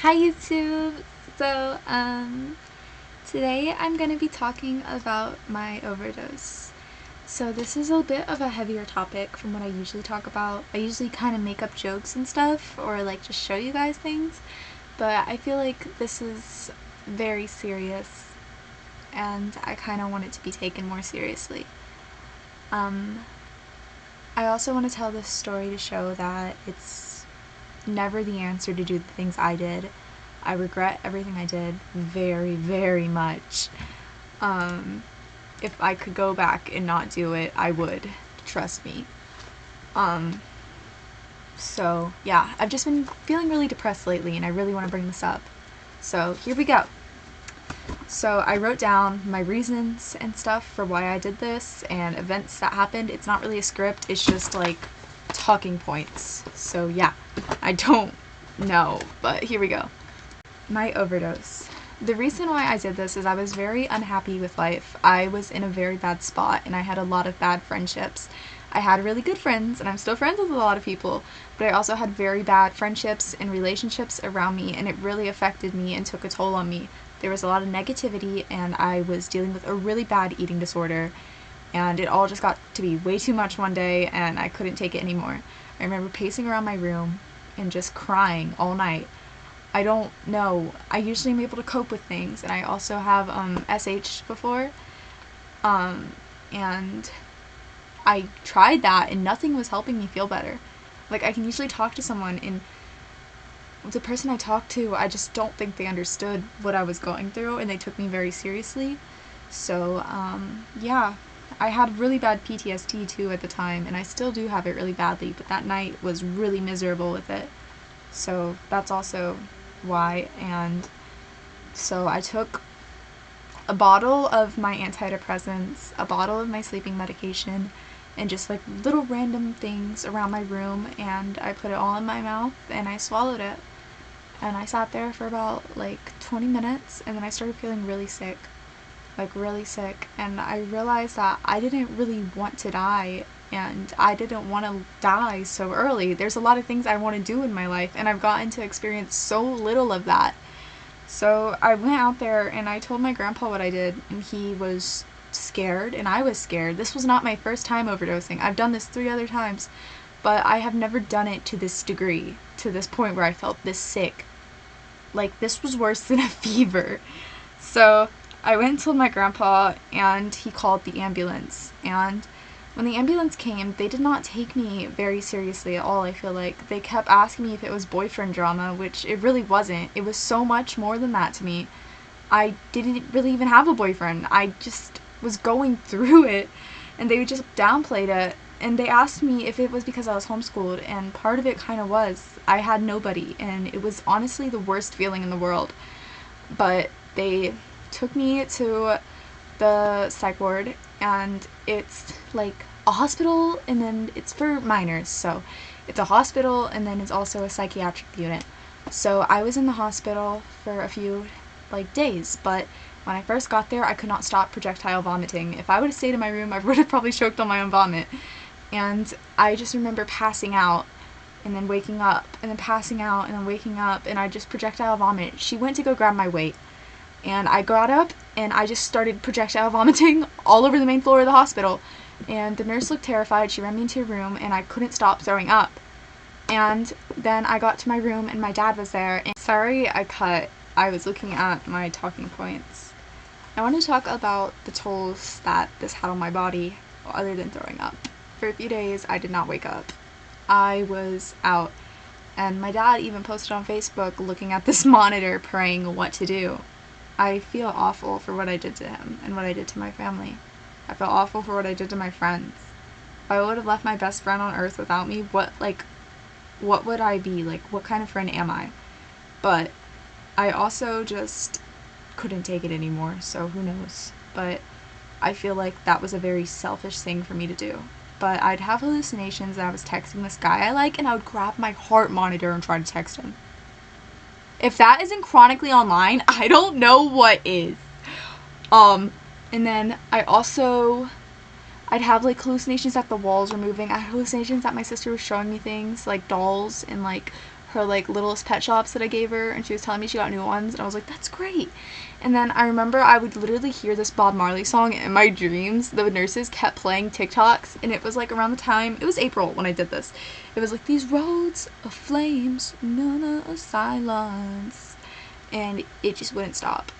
Hi YouTube! So, today I'm going to be talking about my overdose. So this is a bit of a heavier topic from what I usually talk about. I usually kind of make up jokes and stuff, or like just show you guys things, but I feel like this is very serious, and I kind of want it to be taken more seriously. I also want to tell this story to show that it's never the answer to do the things I did. I regret everything I did very, very much. If I could go back and not do it, I would. Trust me. So yeah, I've just been feeling really depressed lately and I really want to bring this up. So here we go. So I wrote down my reasons and stuff for why I did this and events that happened. It's not really a script, it's just like talking points. So yeah, I don't know, but here we go. My overdose. The reason why I did this is I was very unhappy with life. I was in a very bad spot and I had a lot of bad friendships. I had really good friends and I'm still friends with a lot of people, but I also had very bad friendships and relationships around me, and it really affected me and took a toll on me. There was a lot of negativity and I was dealing with a really bad eating disorder, and it all just got to be way too much one day and I couldn't take it anymore. I remember pacing around my room and just crying all night. I don't know. I usually am able to cope with things, and I also have SH before, and I tried that and nothing was helping me feel better. Like, I can usually talk to someone, and the person I talked to, I just don't think they understood what I was going through, and they took me very seriously. So, yeah. I had really bad PTSD too at the time, and I still do have it really badly, but that night was really miserable with it. So that's also why. And so I took a bottle of my antidepressants, a bottle of my sleeping medication, and just like little random things around my room, and I put it all in my mouth and I swallowed it. And I sat there for about like 20 minutes, and then I started feeling really sick. Like really sick, and I realized that I didn't really want to die, and I didn't want to die so early. There's a lot of things I want to do in my life, and I've gotten to experience so little of that. So I went out there and I told my grandpa what I did, and he was scared and I was scared. This was not my first time overdosing. I've done this 3 other times, but I have never done it to this degree, to this point where I felt this sick. Like, this was worse than a fever. So I went and told my grandpa, and he called the ambulance. And when the ambulance came, they did not take me very seriously at all, I feel like. They kept asking me if it was boyfriend drama, which it really wasn't. It was so much more than that to me. I didn't really even have a boyfriend. I just was going through it, and they just downplayed it. And they asked me if it was because I was homeschooled, and part of it kind of was. I had nobody, and it was honestly the worst feeling in the world. But they took me to the psych ward, and it's like a hospital, and then it's for minors, so it's a hospital and then it's also a psychiatric unit. So I was in the hospital for a few like days, but when I first got there I could not stop projectile vomiting. If I would have stayed in my room, I would have probably choked on my own vomit. And I just remember passing out and then waking up and then passing out and then waking up, and I just projectile vomit. She went to go grab my weight, and I got up and I just started projectile vomiting all over the main floor of the hospital. And the nurse looked terrified. She ran me into a room and I couldn't stop throwing up. And then I got to my room and my dad was there. And sorry, I cut. I was looking at my talking points. I want to talk about the tolls that this had on my body other than throwing up. For a few days, I did not wake up. I was out. And my dad even posted on Facebook looking at this monitor praying what to do. I feel awful for what I did to him and what I did to my family. I feel awful for what I did to my friends. If I would have left my best friend on earth without me, what would I be? Like, what kind of friend am I? But I also just couldn't take it anymore, so who knows. But I feel like that was a very selfish thing for me to do. But I'd have hallucinations and I was texting this guy I like, and I would grab my heart monitor and try to text him. If that isn't chronically online, I don't know what is. And then I'd have like hallucinations that the walls were moving. I had hallucinations that my sister was showing me things like dolls and like her like littlest pet shops that I gave her, and she was telling me she got new ones, and I was like, that's great. And then I remember I would literally hear this Bob Marley song in my dreams. The nurses kept playing TikToks, and it was like around the time, it was April when I did this. It was like, these roads of flames, none of silence, and it just wouldn't stop.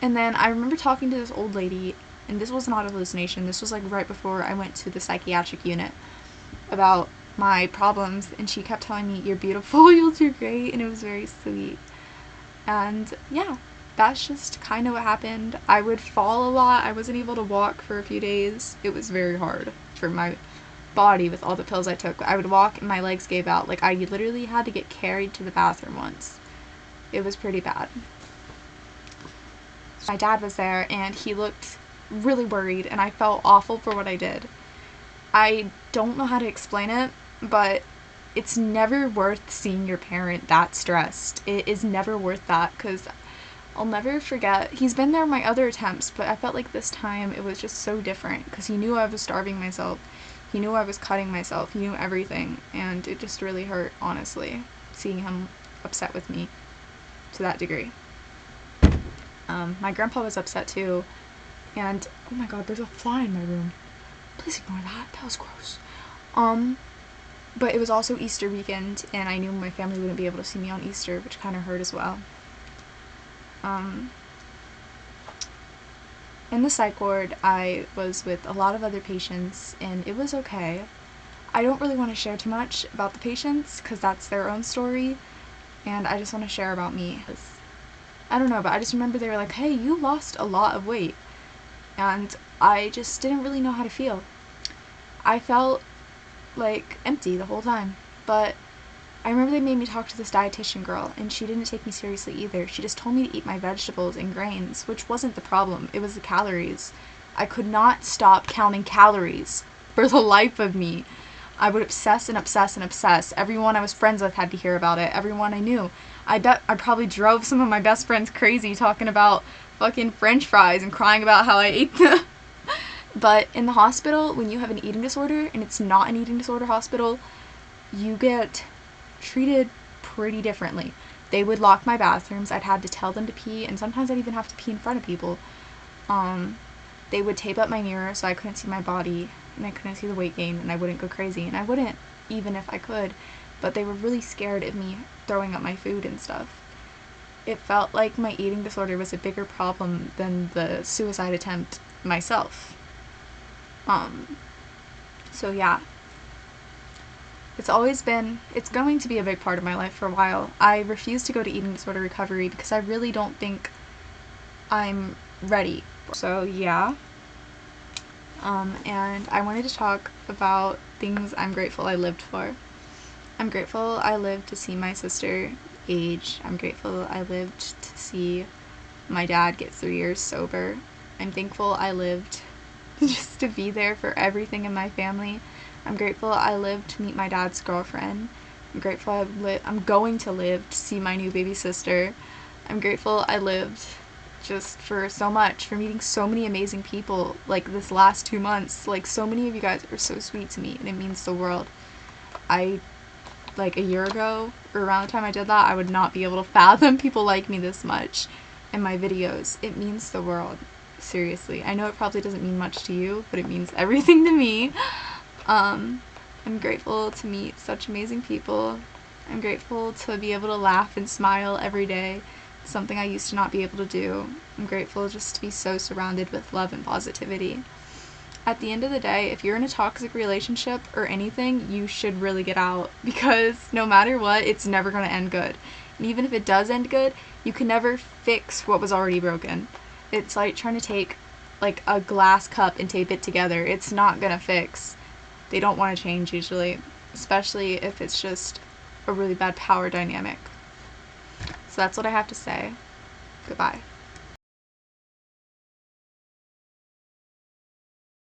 And then I remember talking to this old lady, and this was not a hallucination, this was like right before I went to the psychiatric unit, about my problems, and she kept telling me, you're beautiful, you'll do great, and it was very sweet. And yeah, that's just kind of what happened. I would fall a lot. I wasn't able to walk for a few days. It was very hard for my body with all the pills I took. I would walk and my legs gave out. Like, I literally had to get carried to the bathroom once. It was pretty bad. My dad was there, and he looked really worried, and I felt awful for what I did. I don't know how to explain it, but it's never worth seeing your parent that stressed. It is never worth that, because I'll never forget. He's been there my other attempts, but I felt like this time it was just so different, because he knew I was starving myself. He knew I was cutting myself. He knew everything, and it just really hurt, honestly, seeing him upset with me to that degree. My grandpa was upset too, and oh my god, there's a fly in my room. Please ignore that. That was gross. But it was also Easter weekend, and I knew my family wouldn't be able to see me on Easter, which kind of hurt as well. In the psych ward, I was with a lot of other patients, and it was okay. I don't really want to share too much about the patients, because that's their own story, and I just want to share about me. I don't know, but I just remember they were like, hey, you lost a lot of weight, and I just didn't really know how to feel. I felt like empty the whole time, but I remember they made me talk to this dietitian girl, and she didn't take me seriously either. She just told me to eat my vegetables and grains, which wasn't the problem. It was the calories. I could not stop counting calories for the life of me. I would obsess and obsess and obsess. Everyone I was friends with had to hear about it. Everyone I knew. I bet I probably drove some of my best friends crazy talking about fucking french fries and crying about how I ate them. But in the hospital, when you have an eating disorder, and it's not an eating disorder hospital, you get treated pretty differently. They would lock my bathrooms. I'd have to tell them to pee, and sometimes I'd even have to pee in front of people. They would tape up my mirror so I couldn't see my body, and I couldn't see the weight gain, and I wouldn't go crazy, and I wouldn't even if I could, but they were really scared of me throwing up my food and stuff. It felt like my eating disorder was a bigger problem than the suicide attempt myself. So yeah. It's going to be a big part of my life for a while. I refuse to go to eating disorder recovery because I really don't think I'm ready. So yeah. And I wanted to talk about things I'm grateful I lived for. I'm grateful I lived to see my sister age. I'm grateful I lived to see my dad get 3 years sober. I'm thankful I lived just to be there for everything in my family. I'm grateful I lived to meet my dad's girlfriend. I'm grateful I'm going to live to see my new baby sister. I'm grateful I lived just for so much, for meeting so many amazing people, like this last 2 months. Like, so many of you guys are so sweet to me, and it means the world. Like a year ago, or around the time I did that, I would not be able to fathom people like me this much in my videos. It means the world. Seriously. I know it probably doesn't mean much to you, but it means everything to me. I'm grateful to meet such amazing people. I'm grateful to be able to laugh and smile every day. It's something I used to not be able to do. I'm grateful just to be so surrounded with love and positivity. At the end of the day, if you're in a toxic relationship or anything, you should really get out, because no matter what, it's never going to end good. And even if it does end good, you can never fix what was already broken. It's like trying to take like a glass cup and tape it together. It's not gonna fix. They don't want to change usually, especially if it's just a really bad power dynamic. So that's what I have to say. Goodbye.